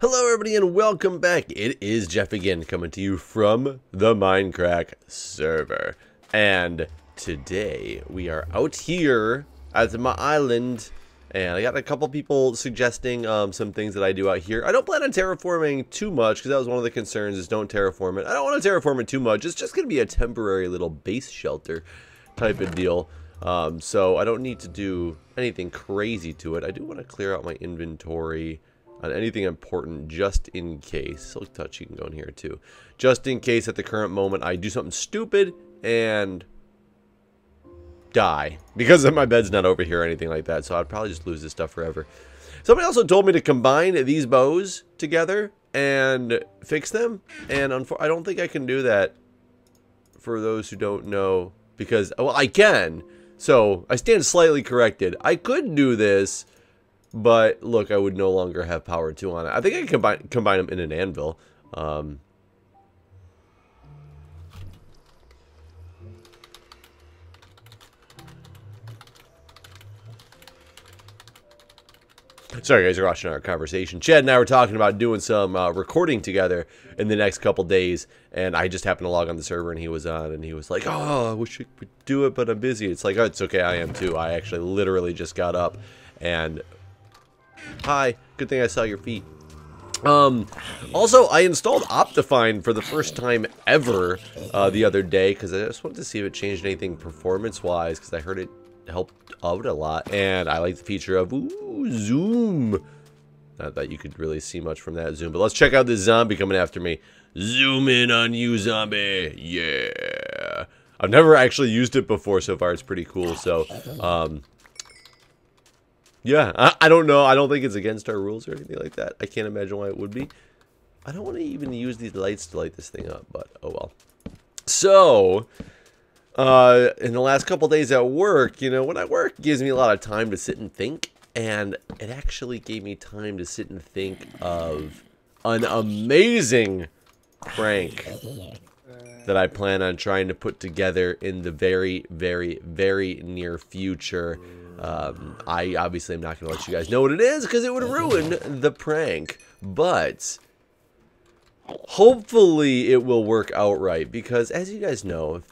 Hello everybody and welcome back. It is Jeff again coming to you from the Mindcrack server. And today we are out here at my island and I got a couple people suggesting some things that I do out here. I don't plan on terraforming too much because that was one of the concerns, is don't terraform it. I don't want to terraform it too much. It's just going to be a temporary little base shelter type of deal. So I don't need to do anything crazy to it. I do want to clear out my inventory on anything important just in case. Silk Touch, you can go in here too. Just in case at the current moment I do something stupid and die. Because my bed's not over here or anything like that, so I'd probably just lose this stuff forever. Somebody also told me to combine these bows together and fix them. And I don't think I can do that for those who don't know. Because, well, I can. So, I stand slightly corrected. I could do this, but look, I would no longer have power 2 on it. I think I can combine them in an anvil. Sorry guys, we're watching our conversation. Chad and I were talking about doing some recording together in the next couple days, and I just happened to log on the server and he was on, and he was like, oh, I wish we could do it, but I'm busy. It's like, oh, it's okay, I am too. I actually literally just got up, and hi, good thing I saw your feet. Also, I installed Optifine for the first time ever the other day, because I just wanted to see if it changed anything performance-wise, because I heard it helped out a lot, and I like the feature of zoom. Not that you could really see much from that zoom, but let's check out this zombie coming after me. Zoom in on you, zombie. Yeah. I've never actually used it before so far. It's pretty cool. So, yeah, I don't know. I don't think it's against our rules or anything like that. I can't imagine why it would be. I don't want to even use these lights to light this thing up, but oh well. So, in the last couple days at work, you know, when I work, it gives me a lot of time to sit and think. And it actually gave me time to sit and think of an amazing prank that I plan on trying to put together in the very, very, very near future. I obviously am not going to let you guys know what it is because it would ruin the prank. But hopefully it will work out right, because as you guys know,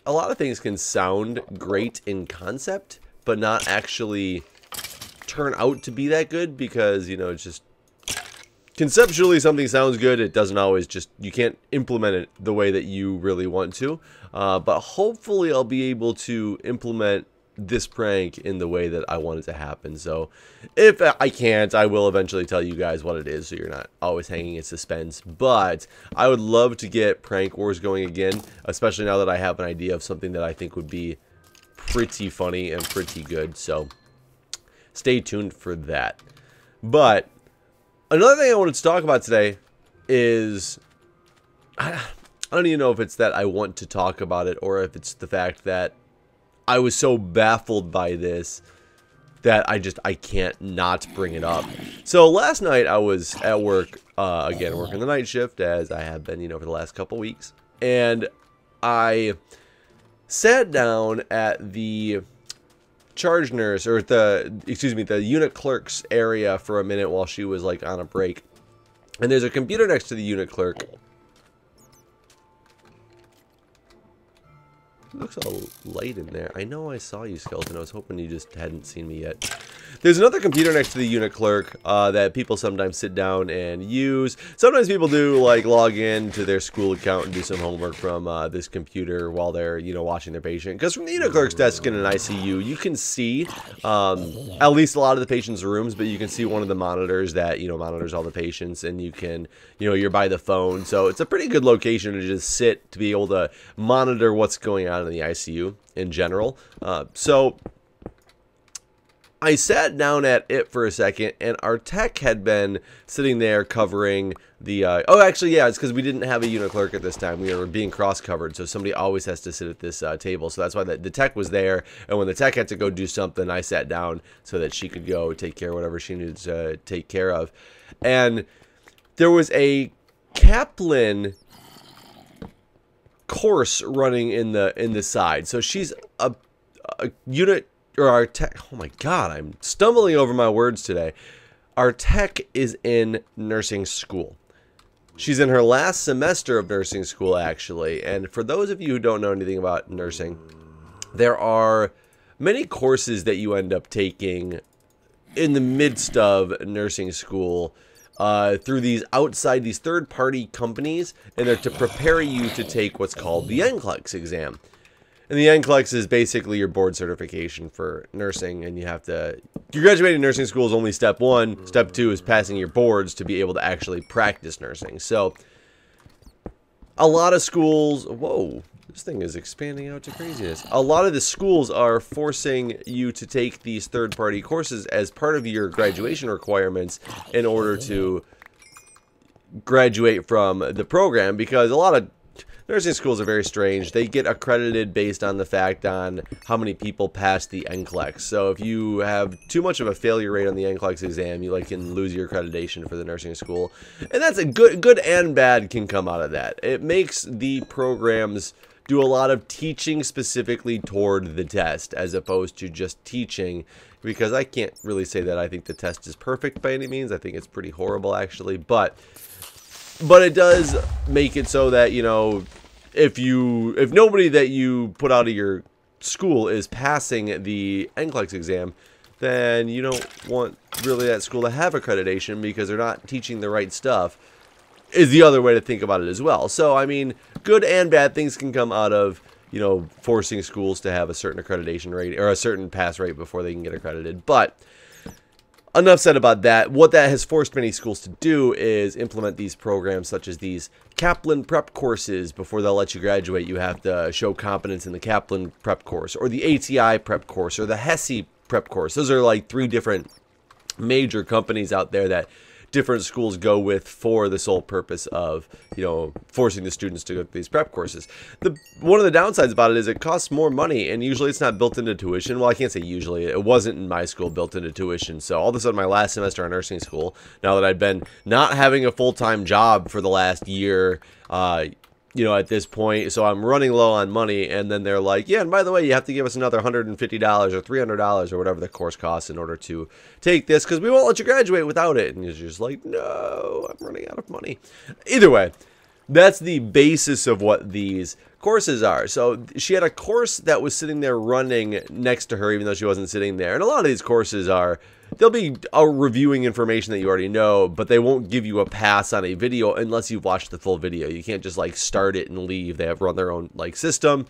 a lot of things can sound great in concept, but not actually turn out to be that good, because, you know, it's just conceptually something sounds good. It doesn't always you can't implement it the way that you really want to. But hopefully I'll be able to implement this prank in the way that I want it to happen. So if I can't, I will eventually tell you guys what it is, so you're not always hanging in suspense. But I would love to get prank wars going again, especially now that I have an idea of something that I think would be pretty funny and pretty good. So stay tuned for that. But another thing I wanted to talk about today is, I don't even know if it's that I want to talk about it or if it's the fact that I was so baffled by this that I can't not bring it up. So last night I was at work, again, working the night shift, as I have been, you know, for the last couple weeks. And I sat down at the charge nurse, or the unit clerk's area for a minute while she was like on a break. And there's a computer next to the unit clerk. It looks all light in there. I know I saw you, Skeleton. I was hoping you just hadn't seen me yet. There's another computer next to the unit clerk that people sometimes sit down and use. Sometimes people do like log in to their school account and do some homework from this computer while they're, you know, watching their patient. Because from the unit clerk's desk in an ICU, you can see at least a lot of the patient's rooms, but you can see one of the monitors that, you know, monitors all the patients, and you can, you know, you're by the phone. So it's a pretty good location to just sit to be able to monitor what's going on in the ICU in general. So I sat down at it for a second, and our tech had been sitting there covering the, oh, actually, yeah, it's because we didn't have a unit clerk at this time. We were being cross-covered, so somebody always has to sit at this table. So that's why the tech was there, and when the tech had to go do something, I sat down so that she could go take care of whatever she needed to take care of. And there was a Kaplan course running in the side. So she's a unit, or our tech, oh my god, I'm stumbling over my words today. our tech is in nursing school. She's in her last semester of nursing school, actually. And for those of you who don't know anything about nursing, there are many courses that you end up taking in the midst of nursing school through these third-party companies, and they're to prepare you to take what's called the NCLEX exam. And the NCLEX is basically your board certification for nursing, and you're graduating nursing school is only step 1. Step 2 is passing your boards to be able to actually practice nursing. So, a lot of schools, whoa, this thing is expanding out to craziness. A lot of the schools are forcing you to take these third-party courses as part of your graduation requirements in order to graduate from the program, because a lot of nursing schools are very strange. They get accredited based on the fact on how many people pass the NCLEX. So if you have too much of a failure rate on the NCLEX exam, you can lose your accreditation for the nursing school. And that's a good and bad can come out of that. It makes the programs do a lot of teaching specifically toward the test as opposed to just teaching, because I can't really say that I think the test is perfect by any means. I think it's pretty horrible, actually, but it does make it so that, you know, if nobody that you put out of your school is passing the NCLEX exam, then you don't want really that school to have accreditation because they're not teaching the right stuff, is the other way to think about it as well. So, I mean, good and bad things can come out of, you know, forcing schools to have a certain accreditation rate or a certain pass rate before they can get accredited. But enough said about that. What that has forced many schools to do is implement these programs such as these Kaplan prep courses. Before they'll let you graduate, you have to show competence in the Kaplan prep course, or the ATI prep course, or the HESI prep course. Those are like 3 different major companies out there that different schools go with for the sole purpose of, you know, forcing the students to go through these prep courses. One of the downsides about it is it costs more money, and usually it's not built into tuition. Well, I can't say usually. It wasn't in my school built into tuition. So all of a sudden, my last semester of nursing school, now that I'd been not having a full-time job for the last year, you know, at this point, so I'm running low on money, and then they're like, yeah, and by the way, you have to give us another $150 or $300 or whatever the course costs in order to take this, because we won't let you graduate without it. And you're just like, no, I'm running out of money. Either way, that's the basis of what these courses are. So she had a course that was sitting there running next to her, even though she wasn't sitting there. And a lot of these courses are, they'll be reviewing information that you already know, but they won't give you a pass on a video unless you've watched the full video. You can't just like start it and leave. They have run their own like system,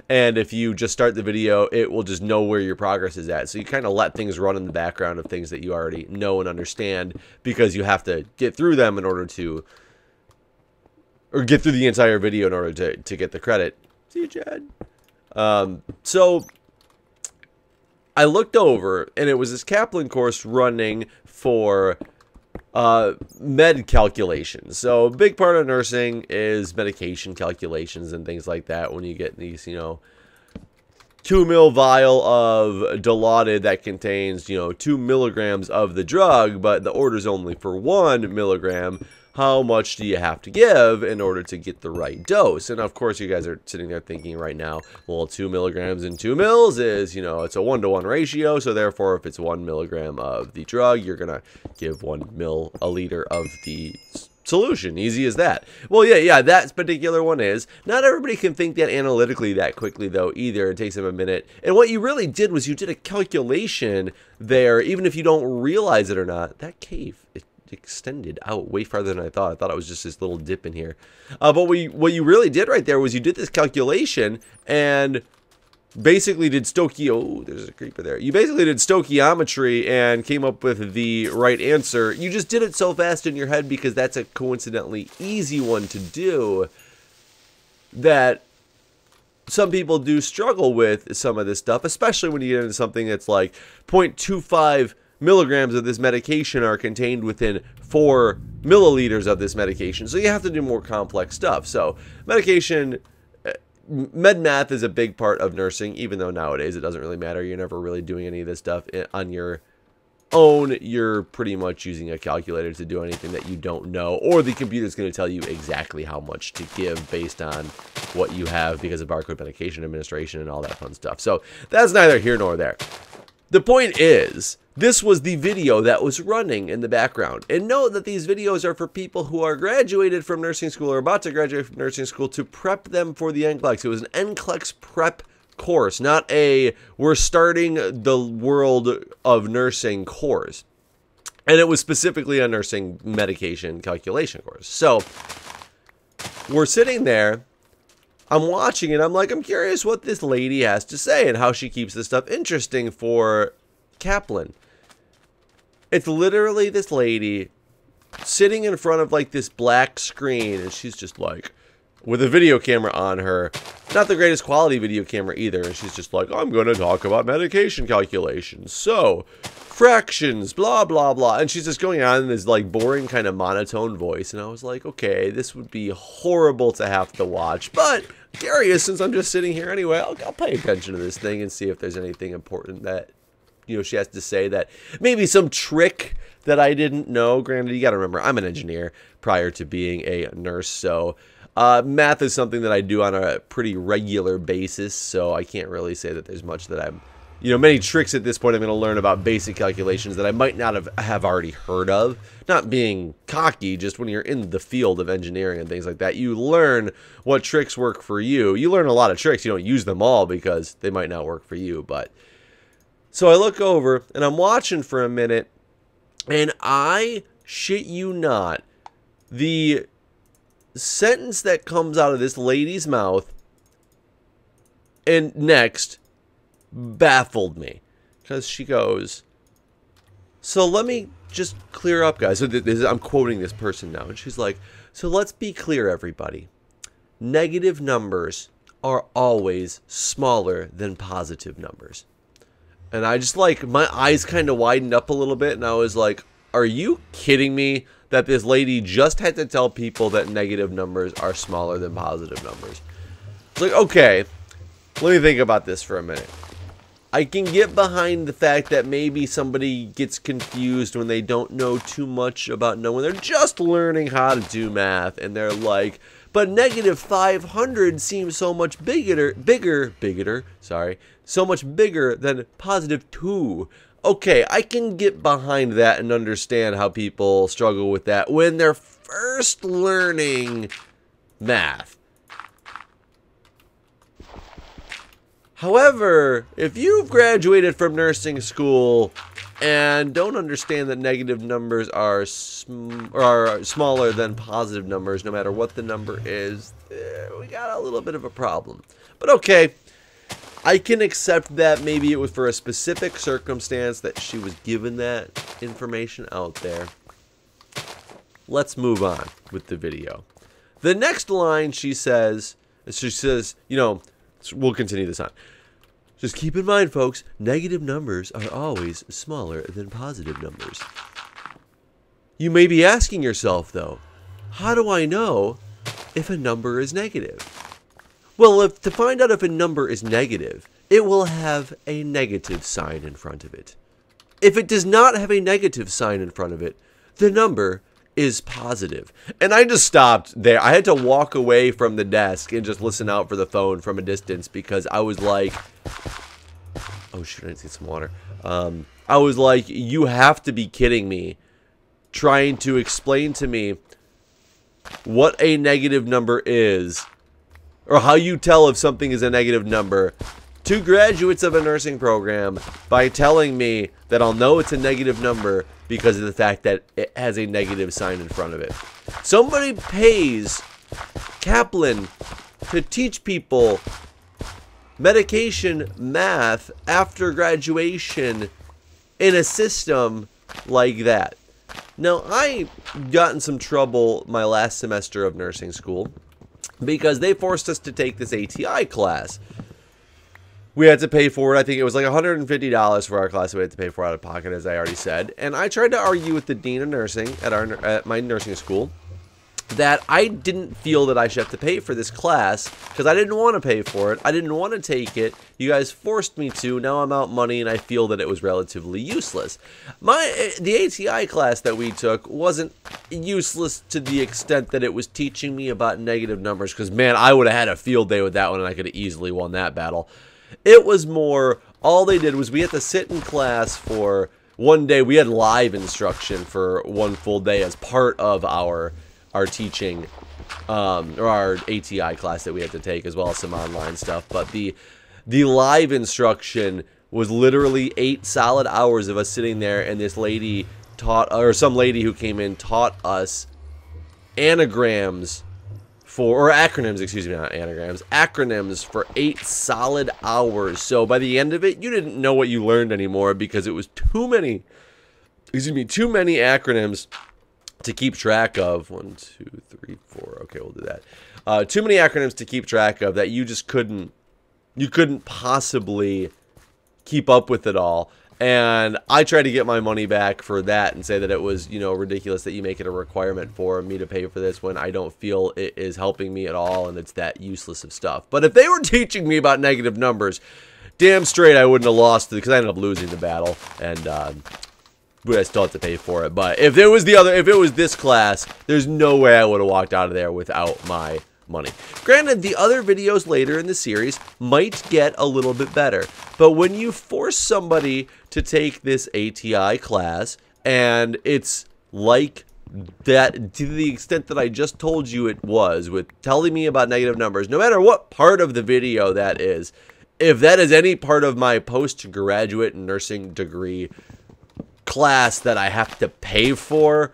and if you just start the video, it will just know where your progress is at. So you kind of let things run in the background of things that you already know and understand, because you have to get through them in order to, or get through the entire video in order to get the credit. See you, Chad. So I looked over, and it was this Kaplan course running for med calculations. So a big part of nursing is medication calculations and things like that. When you get these, you know, 2 ml vial of Dilaudid that contains, you know, 2 milligrams of the drug, but the order's only for 1 milligram. How much do you have to give in order to get the right dose? And of course, you guys are sitting there thinking right now, well, 2 milligrams in 2 mils is, you know, it's a 1-to-1 ratio. So therefore, if it's 1 milligram of the drug, you're going to give 1 milliliter of the solution. Easy as that. Well, yeah, that particular one is. Not everybody can think that analytically that quickly, though, either. It takes them a minute. And what you really did was you did a calculation there, even if you don't realize it or not. That cave, it extended out way farther than I thought. I thought it was just this little dip in here. But what you really did right there was you did this calculation and basically did oh, there's a creeper there. You basically did stoichiometry and came up with the right answer. You just did it so fast in your head because that's a coincidentally easy one to do that some people do struggle with some of this stuff, especially when you get into something that's like 0.25 milligrams of this medication are contained within 4 milliliters of this medication. So you have to do more complex stuff. So medication, med math is a big part of nursing, even though nowadays it doesn't really matter. You're never really doing any of this stuff on your own. You're pretty much using a calculator to do anything that you don't know, or the computer's going to tell you exactly how much to give based on what you have because of barcode medication administration and all that fun stuff. So that's neither here nor there. The point is, This was the video that was running in the background. And note that these videos are for people who are graduated from nursing school or about to graduate from nursing school to prep them for the NCLEX. It was an NCLEX prep course, not a we're starting the world of nursing course. And it was specifically a nursing medication calculation course. So we're sitting there. I'm watching it. I'm like, I'm curious what this lady has to say and how she keeps this stuff interesting for Kaplan. It's literally this lady sitting in front of like this black screen, and she's just like, with a video camera on her, not the greatest quality video camera either, and she's just like, I'm going to talk about medication calculations, so fractions, blah blah blah, and she's just going on in this like boring kind of monotone voice, and I was like, okay, this would be horrible to have to watch, but curious, since I'm just sitting here anyway, I'll pay attention to this thing and see if there's anything important that, you know, she has to say, that maybe some trick that I didn't know. Granted, you got to remember, I'm an engineer prior to being a nurse, so math is something that I do on a pretty regular basis, so I can't really say that there's much that I'm, you know, many tricks at this point I'm going to learn about basic calculations that I might not have already heard of. Not being cocky, just when you're in the field of engineering and things like that, you learn what tricks work for you. You learn a lot of tricks. You don't use them all because they might not work for you, but... So I look over, and I'm watching for a minute, and I shit you not, the sentence that comes out of this lady's mouth and next baffled me. Because she goes, so let me just clear up, guys. So I'm quoting this person now, and she's like, so let's be clear, everybody. Negative numbers are always smaller than positive numbers. And I just, like, my eyes kind of widened up a little bit, and I was like, are you kidding me that this lady just had to tell people that negative numbers are smaller than positive numbers? It's like, okay, let me think about this for a minute. I can get behind the fact that maybe somebody gets confused when they don't know too much about knowing. They're just learning how to do math, and they're like, but negative 500 seems so much so much bigger than positive 2. Okay, I can get behind that and understand how people struggle with that when they're first learning math. However, if you've graduated from nursing school and don't understand that negative numbers are smaller than positive numbers, no matter what the number is, we got a little bit of a problem. But okay, I can accept that maybe it was for a specific circumstance that she was given that information out there. Let's move on with the video. The next line she says, you know, we'll continue this on. Just keep in mind, folks, negative numbers are always smaller than positive numbers. You may be asking yourself, though, how do I know if a number is negative? Well, to find out if a number is negative, it will have a negative sign in front of it. If it does not have a negative sign in front of it, the number is positive. And I just stopped there. I had to walk away from the desk and just listen out for the phone from a distance because I was like, oh shoot, I need to get some water. I was like, you have to be kidding me, trying to explain to me what a negative number is, or how you tell if something is a negative number, to graduates of a nursing program by telling me that I'll know it's a negative number because of the fact that it has a negative sign in front of it. Somebody pays Kaplan to teach people medication math after graduation in a system like that. Now, I got in some trouble my last semester of nursing school because they forced us to take this ATI class. We had to pay for it. I think it was like $150 for our class we had to pay for out of pocket, as I already said. And I tried to argue with the dean of nursing at my nursing school that I didn't feel that I should have to pay for this class because I didn't want to pay for it. I didn't want to take it. You guys forced me to. Now I'm out money, and I feel that it was relatively useless. The ATI class that we took wasn't useless to the extent that it was teaching me about negative numbers because, man, I would have had a field day with that one, and I could have easily won that battle. It was more, all they did was we had to sit in class for one day we had live instruction for one full day as part of our teaching, or our ATI class that we had to take, as well as some online stuff. But the live instruction was literally 8 solid hours of us sitting there, and this lady taught, or some lady who came in taught us anagrams or acronyms, excuse me, not anagrams, acronyms for 8 solid hours. So by the end of it, you didn't know what you learned anymore because it was too many acronyms to keep track of. 1, 2, 3, 4. Okay, we'll do that. Too many acronyms to keep track of that you just couldn't possibly keep up with it all. And I tried to get my money back for that and say that it was, you know, ridiculous that you make it a requirement for me to pay for this when I don't feel it is helping me at all and it's that useless of stuff. But if they were teaching me about negative numbers, damn straight I wouldn't have lost it, because I ended up losing the battle, and but I still have to pay for it. But if it was this class, there's no way I would have walked out of there without my money. Granted, the other videos later in the series might get a little bit better, but when you force somebody to take this ATI class, and it's like that to the extent that I just told you it was, with telling me about negative numbers, no matter what part of the video that is, if that is any part of my postgraduate nursing degree class that I have to pay for,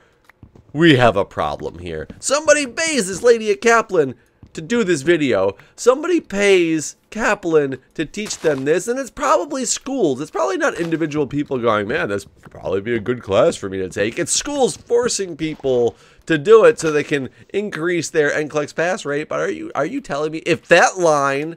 we have a problem here. Somebody pays this lady at Kaplan to do this video. Somebody pays Kaplan to teach them this, and it's probably schools. It's probably not individual people going, man, this would probably be a good class for me to take. It's schools forcing people to do it so they can increase their NCLEX pass rate. But are you telling me if that line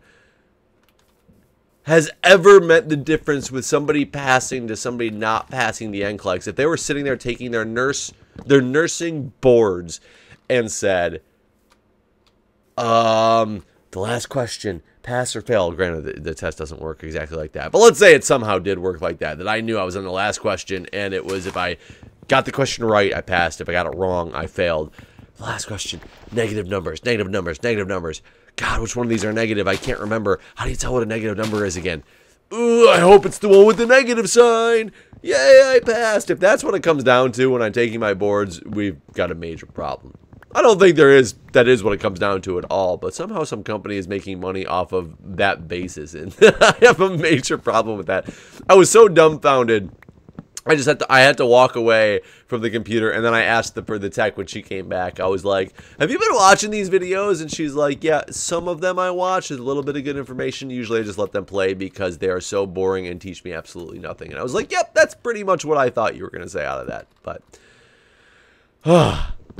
has ever meant the difference with somebody passing to somebody not passing the NCLEX, if they were sitting there taking their nursing boards and said, the last question, pass or fail. Granted, the test doesn't work exactly like that, but let's say it somehow did work like that, that I knew I was on the last question, and it was if I got the question right, I passed. If I got it wrong, I failed. The last question, negative numbers, negative numbers, negative numbers. God, which one of these are negative? I can't remember. How do you tell what a negative number is again? Ooh, I hope it's the one with the negative sign. Yay, I passed. If that's what it comes down to when I'm taking my boards, we've got a major problem. I don't think that is what it comes down to at all, but somehow some company is making money off of that basis, and I have a major problem with that. I was so dumbfounded. I had to walk away from the computer, and then I asked for the tech when she came back. I was like, have you been watching these videos? And she's like, yeah, some of them I watch. There's a little bit of good information. Usually I just let them play because they are so boring and teach me absolutely nothing. And I was like, yep, that's pretty much what I thought you were going to say out of that. But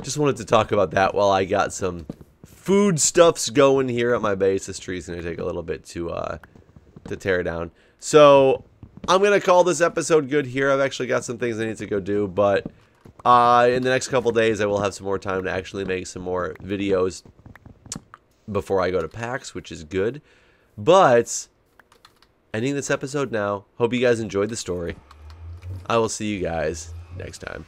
just wanted to talk about that while I got some foodstuffs going here at my base. This tree's going to take a little bit to tear down. So I'm going to call this episode good here. I've actually got some things I need to go do, but in the next couple days I will have some more time to actually make some more videos before I go to PAX, which is good. But ending this episode now. Hope you guys enjoyed the story. I will see you guys next time.